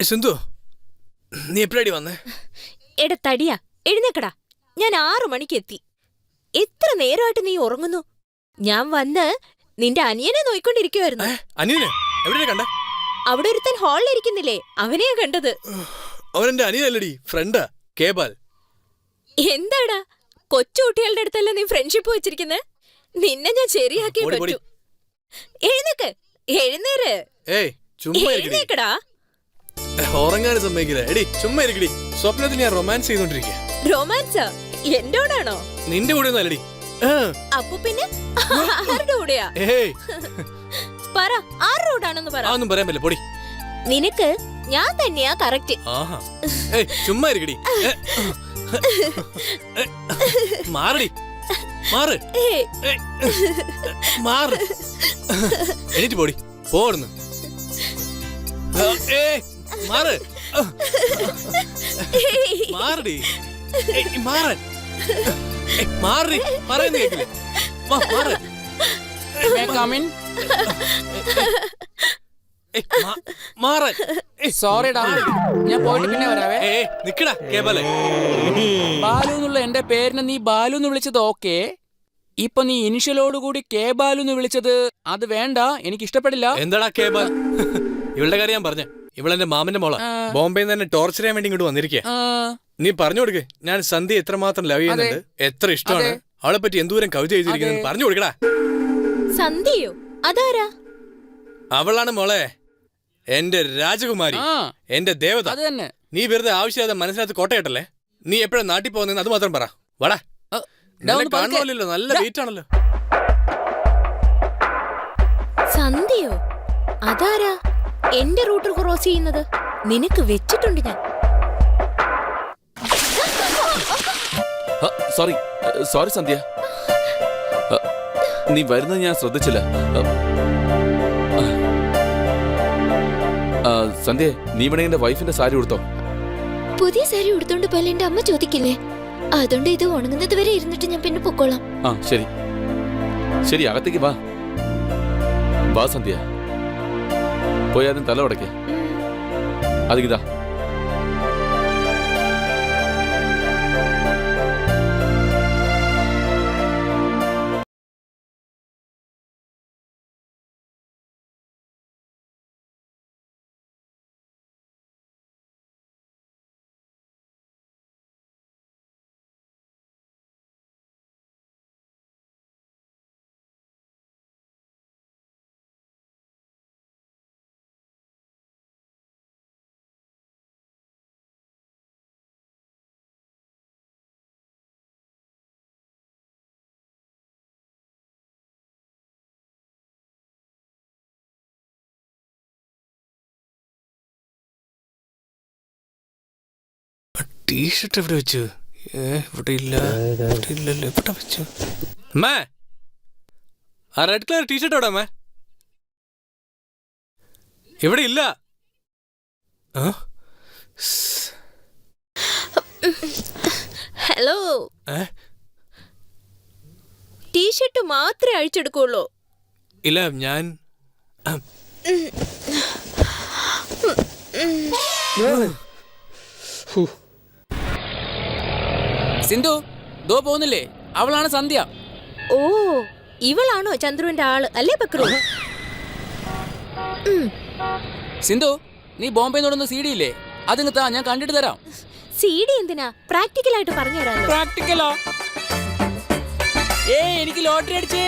സിന്ധു, നീ എപ്പോഴാടി വന്നേ? എടാ തടിയാ, എഴുന്നേക്കടാ. ഞാൻ 6 മണിക്ക് എത്തി. എത്ര നേരമായിട്ട് നീ ഉറങ്ങുന്നു? ഞാൻ വന്ന് നിന്റെ അനിയനെ നോയിക്കൊണ്ടിരിക്കുവായിരുന്നു. അനിയനെ എവിടെയാ കണ്ടേ? അവിടെ ഒരുത്തൻ ഹാളിലിരിക്കുന്നില്ലേ, അവനെയാ കണ്ടത്. അവനെന്റെ അനിയനല്ലടി, ഫ്രണ്ടാ, കേബാൽ. എന്താടാ, കൊച്ചുകുട്ടികളുടെ അടുത്തല്ല നീ ഫ്രണ്ട്ഷിപ്പ് വെച്ചിരിക്കുന്നത്? നിന്നെ ഞാൻ ശരിയാക്കി പറ്റൂ. എഴുന്നേക്ക്, എഴുന്നേര്. എഴുന്നേക്കടാ. ഉറങ്ങാനും സമ്മതിക്കില്ല. എടി ചുമ്മാ ഇരിക്കടി. സ്വപ്നത്തിൽ ഞാൻ റൊമാൻസ് ചെയ്തോണ്ടിരിക്കുക. റൊമാൻസാ? എന്റോടാണോ? നിന്റെ കൂടെ ഒന്നും അല്ലടി. അപ്പൊ പിന്നെ ആരുടെ കൂടെയാ? പറ, ആരുടെ കൂടാണെന്ന് പറ. ഒന്നും പറയാൻ പറ്റില്ല, പൊടി. നിനക്ക് ഞാൻ തന്നെയാ കറക്റ്റ്. ചുമ്മാ ഇരിക്കടി. മാറടി, മാറ്, മാറ്. എനിക്ക് പൊടി പോടുന്നു. മാറ്, മാറടി, മാറാൻ, മാറി പറയുന്ന കേക്കില്ലേ? മാറ്. സോറിടാ, ഞാൻ പോയിട്ട് പിന്നെ വരാവേ. നിക്കടാ കേബാലേ. ബാലു എന്നുള്ള എന്റെ പേരിനെ നീ ബാലു എന്ന് വിളിച്ചത് ഓക്കെ. ഇപ്പൊ നീ ഇനിഷ്യലോടുകൂടി കെ ബാലു എന്ന് വിളിച്ചത് അത് വേണ്ട, എനിക്ക് ഇഷ്ടപ്പെടില്ല. എന്താടാ കേബാൽ? ഇവളുടെ കാര്യം ഞാൻ പറഞ്ഞ, ഇവളെന്റെ മാമന്റെ മോളാ. ബോംബെയിൽ നിന്ന് തന്നെ ടോർച്ചർ ചെയ്യാൻ വേണ്ടി ഇങ്ങോട്ട് വന്നിരിക്കുക. നീ പറഞ്ഞു കൊടുക്ക്, ഞാൻ സന്ധ്യ എത്രമാത്രം ലവ് ചെയ്യുന്നുണ്ട്, എത്ര ഇഷ്ടമാണ്, അവളെ പറ്റി എന്തോരം കവിത എഴുതിയിരിക്കുന്നത് പറഞ്ഞു കൊടുക്കടാ. സന്ധ്യയോ? അതാരാ? അവളാണ് മോളെ എന്റെ രാജകുമാരി, എന്റെ ദേവത. നീ വെറുതെ ആവശ്യമില്ലാതെ മനസ്സിനകത്ത് കോട്ടയട്ടല്ലേ. നീ എപ്പോഴാ നാട്ടിൽ പോകുന്നതെന്ന് അത് മാത്രം പറ. വാടാ, കാണുമല്ലോ, നല്ല വെയിറ്റ് ആണല്ലോ. സന്ധ്യയോ? അതാരാ എന്റെ റൂട്ട് ക്രോസ് ചെയ്യുന്നത്? നിനക്ക് വെച്ചിട്ടുണ്ട് ഞാൻ. സോറി സോറി സന്ധ്യ, നീ വരുന്നത് ഞാൻ ശ്രദ്ധിച്ചില്ല. സന്ധ്യ, നീ വേണമെങ്കിൽ എന്റെ വൈഫിന്റെ സാരി ഉടുത്തോ. പുതിയ സാരി ഉടുത്തോണ്ട് പോലെ എന്റെ അമ്മ ചോദിക്കില്ലേ? അതുകൊണ്ട് ഇത് ഉണങ്ങുന്നത് വരെ ഇരുന്നിട്ട് ഞാൻ പിന്നെ പൊക്കോളാം. ശരി ശരി, അകത്തേക്ക് വാ. വാ സന്ധ്യ, പോയി ആദ്യം തല ഉടക്കേ. അതിതാ. ടീഷർട്ട് എവിടെ വെച്ചു? ഇവിടെ ഇല്ല, ഇവിടെ ഇല്ലല്ലോ. എവിടെ വെച്ചു? അമ്മേ, ആ റെഡ് കളർ ടീഷർട്ട് എവിടെ അമ്മേ? ഇവിടെ ഇല്ല. ഹലോ, ടീഷർട്ട് മാത്രമേ അഴിച്ചെടുക്കുള്ളൂ. ഇല്ല, ഞാൻ സിന്ധു ദോ പോകുന്നില്ലേ? അവളാണ് സന്ധ്യ. ഓ, ഇവളാണോ ചന്ദ്രുവിന്റെ ആള് അല്ലേ ബക്രു? സിന്ധു, നീ ബോംബെ നോടുന്ന CD ഇല്ലേ, അതിങ്ങ് താ, ഞാൻ കണ്ടിട്ട് തരാം. CD എന്തിനാ? പ്രാക്ടിക്കലായിട്ട് പറഞ്ഞു തരാമല്ലോ. പ്രാക്ടിക്കലോ? എനിക്ക് ലോട്ടറി അടിച്ചേ.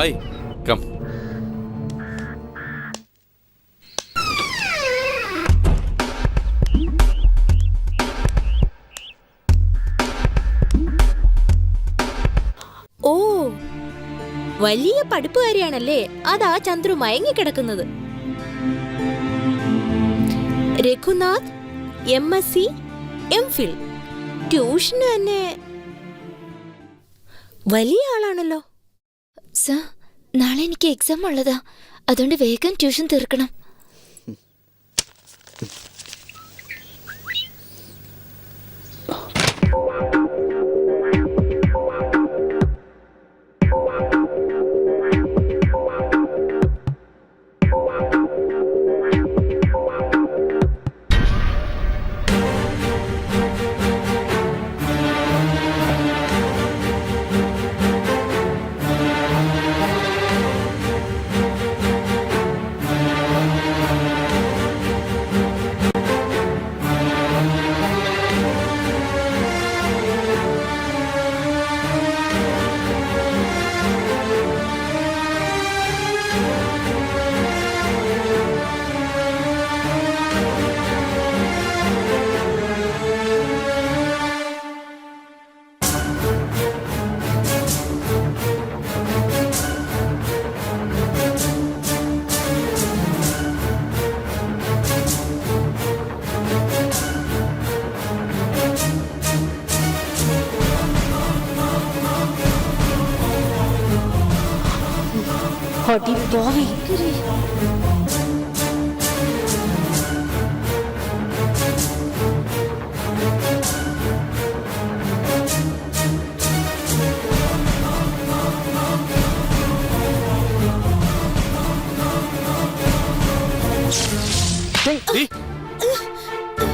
Hi come. ഓ, വലിയ പഠിപ്പുകാരിയാണല്ലേ. അതാ ചന്ദ്രു മയങ്ങിക്കിടക്കുന്നത്. Raghunath MSc MPhil. ട്യൂഷന് തന്നെ വലിയ ആളാണല്ലോ. സർ, നാളെ എനിക്ക് എക്സാം ഉള്ളതാ. അതുകൊണ്ട് വേഗം ട്യൂഷൻ തീർക്കണം.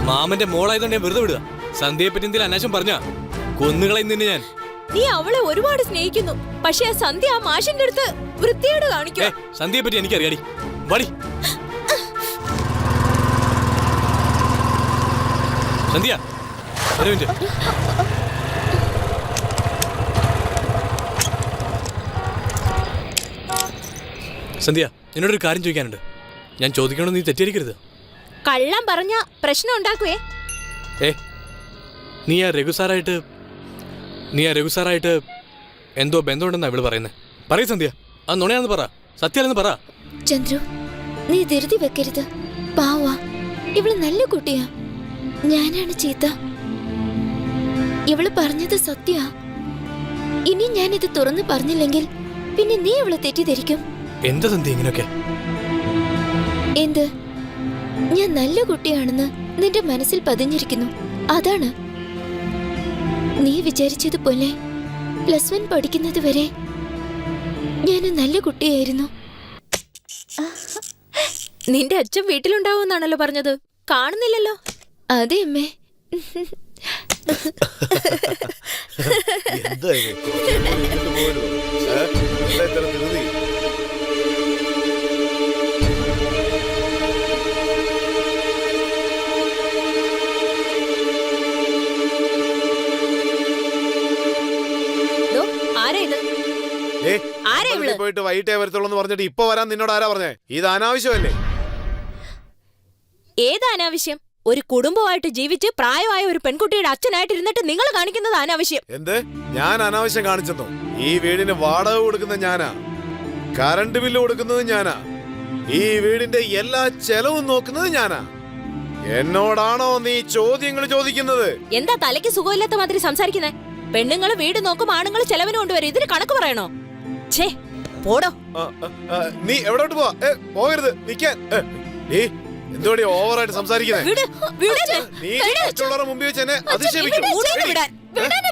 മാമന്റെ മോളായതുകൊണ്ട് ഞാൻ വെറുതെ വിടുക. സന്ധ്യയെ പറ്റി എന്തെങ്കിലും അനാശം പറഞ്ഞാ കൊന്നുകളയും നിന്നെ ഞാൻ. നീ അവളെ ഒരുപാട് സ്നേഹിക്കുന്നു. പക്ഷെ ആ സന്ധ്യ ആ മാഷിന്റെ അടുത്ത് വൃത്തിയോട് കാണിക്കുക. സന്ധ്യയെ പറ്റി എനിക്കറിയാടി. വടി സന്ധ്യ, ഒരു മിനിറ്റ്. സന്ധ്യ, എന്നോടൊരു കാര്യം ചോദിക്കാനുണ്ട്. ഞാൻ ചോദിക്കണമെന്ന് നീ തെറ്റിദ്ധരിക്കരുത്. കള്ളം പറഞ്ഞ പ്രശ്നം ഉണ്ടാക്കുവേ. നീ ആ രഘുസാറായിട്ട് എന്തോ ബന്ധമുണ്ടെന്നാ ഇവള് പറയുന്നത്. പറയൂ സന്ധ്യ, അത് നുണയാണെന്ന് പറ, സത്യാണെന്ന് പറ. ചന്ദ്രു, നീ ധൃതി വെക്കരുത്. പാവാ, ഇവള് നല്ല കുട്ടിയാ. ഞാനാണ് ചീത്ത. ഇവള് പറഞ്ഞത് സത്യാ. ഇനി ഞാനിത് തുറന്നു പറഞ്ഞില്ലെങ്കിൽ പിന്നെ നീ ഇവളെ തെറ്റിദ്ധരിക്കും. എന്താ സന്ധ്യ ഇങ്ങനെയൊക്കെ? എന്ത്? ഞാൻ നല്ല കുട്ടിയാണെന്ന് നിന്റെ മനസ്സിൽ പതിഞ്ഞിരിക്കുന്നു. അതാണ്. നീ വിചാരിച്ചതുപോലെ +1 പഠിക്കുന്നത് വരെ ഞാൻ നല്ല കുട്ടിയായിരുന്നു. നിന്റെ അച്ഛൻ വീട്ടിലുണ്ടാവുമെന്നാണല്ലോ പറഞ്ഞത്. കാണുന്നില്ലല്ലോ. അതെ അമ്മേ. പോയിട്ട് വൈകിട്ടേ വരത്തുള്ളൂ പറഞ്ഞിട്ട് ഇപ്പൊ വരാൻ നിന്നോട് ആരാ പറഞ്ഞേ? ഇത് അനാവശ്യമല്ലേ? ഏത് അനാവശ്യം? ഒരു കുടുംബമായിട്ട് ജീവിച്ച് പ്രായമായ ഒരു പെൺകുട്ടിയുടെ അച്ഛനായിട്ട് ഇരുന്നിട്ട് നിങ്ങൾ കാണിക്കുന്നത് അനാവശ്യം. എന്ത്? ഞാൻ അനാവശ്യം കാണിച്ചെന്നോ? ഈ വീടിന് വാടക കൊടുക്കുന്ന ഞാനാ, കറണ്ട് ബില്ല് കൊടുക്കുന്നത് ഞാനാ, ഈ വീടിന്റെ എല്ലാ ചെലവും നോക്കുന്നത് ഞാനാ. എന്നോടാണോ നീ ചോദ്യങ്ങൾ ചോദിക്കുന്നത്? എന്താ തലയ്ക്ക് സുഖമില്ലാത്ത മാതിരി സംസാരിക്കുന്നേ? പെണ്ണുങ്ങള് വീട് നോക്കും, ആണുങ്ങൾ ചെലവിന് കൊണ്ടുവരും. ഇതിന് കണക്ക് പറയണോ? ഛേ, പോടോ. നീ എവിടോട്ട് പോവാ? പോകരുത്, നിക്കാൻ. എന്തോടി ഓവറായിട്ട് സംസാരിക്കുന്നേ? നീ മറ്റുള്ളവരുടെ മുമ്പിൽ വെച്ച് എന്നെ അധിക്ഷേപിക്കും.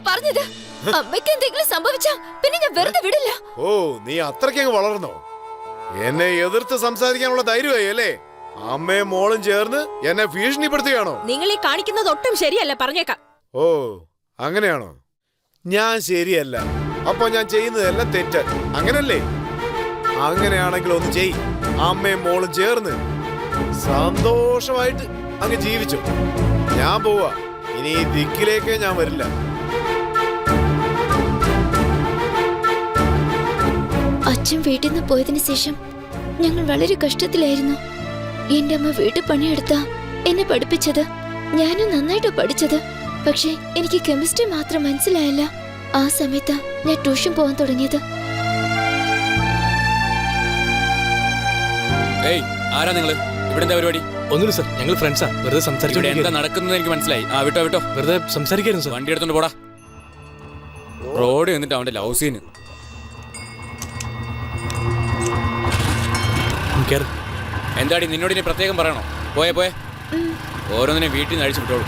പറഞ്ഞത് അമ്മയ്ക്ക് എന്തെങ്കിലും സംഭവിച്ചാ പിന്നെ ഞാൻ വെറുതെ വിടില്ല. ഓ, നീ അത്രയ്ക്കങ്ങ് വളർന്നോ? എന്നെ എതിർത്ത് സംസാരിക്കാനുള്ള ധൈര്യമായി അല്ലേ? അമ്മയും മോളും ചേർന്ന് എന്നെ ഭീഷണിപ്പെടുത്തുകയാണോ? നിങ്ങൾ ഈ കാണിക്കുന്നത് ഒട്ടും ശരിയല്ല, പറഞ്ഞേക്കാം. ഓ, അങ്ങനെയാണോ? ഞാൻ ശരിയല്ല, അപ്പൊ ഞാൻ ചെയ്യുന്നതെല്ലാം തെറ്റ്, അങ്ങനല്ലേ? അങ്ങനെയാണെങ്കിൽ ഒന്ന് ചെയ്. അമ്മയും മോളും ചേർന്ന് സന്തോഷമായിട്ട് അങ്ങ് ജീവിച്ചു. ഞാൻ പോവാ. ഇനി ഈ ദിക്കിലേക്ക് ഞാൻ വരില്ല. അച്ഛൻ വീട്ടിൽ നിന്ന് പോയതിനു ശേഷം ഞങ്ങൾ വളരെ കഷ്ടത്തിലായിരുന്നു. എന്റെ അമ്മ വീട്ടു പണിയെടുത്താ എന്നെ പഠിപ്പിച്ചത്. ഞാനും നന്നായിട്ട് പഠിച്ചത്. പക്ഷെ എനിക്ക് കെമിസ്ട്രി മാത്രം മനസ്സിലായില്ല. ആ സമയത്താ ഞാൻ ട്യൂഷൻ പോകാൻ തുടങ്ങിയത്. ഏയ്, ആരാ നിങ്ങള്? ഇവിടെ എന്താ പരിപാടി? ഒന്നുമില്ല സർ, ഞങ്ങൾ ഫ്രണ്ട്സാ. വെറുതെ ഇവിടെ സംസാരിച്ചു. എന്താ നടക്കുന്നത് എനിക്ക് മനസ്സിലായി. ആ വിട്ടോ വിട്ടോ, വെറുതെ സംസാരിക്കായിരുന്നു സർ. വണ്ടി എടുത്തോണ്ട് പോടാ. റോഡ് എന്നിട്ട് അവന്റെ ലവ് സീന്. കേറ്. എന്താടി നിന്നോട് ഇനി പ്രത്യേകം പറയണോ? പോയേ പോയെ, ഓരോന്നിനെ വീട്ടിൽ നിന്ന് അഴിച്ചു വിട്ടോളൂ.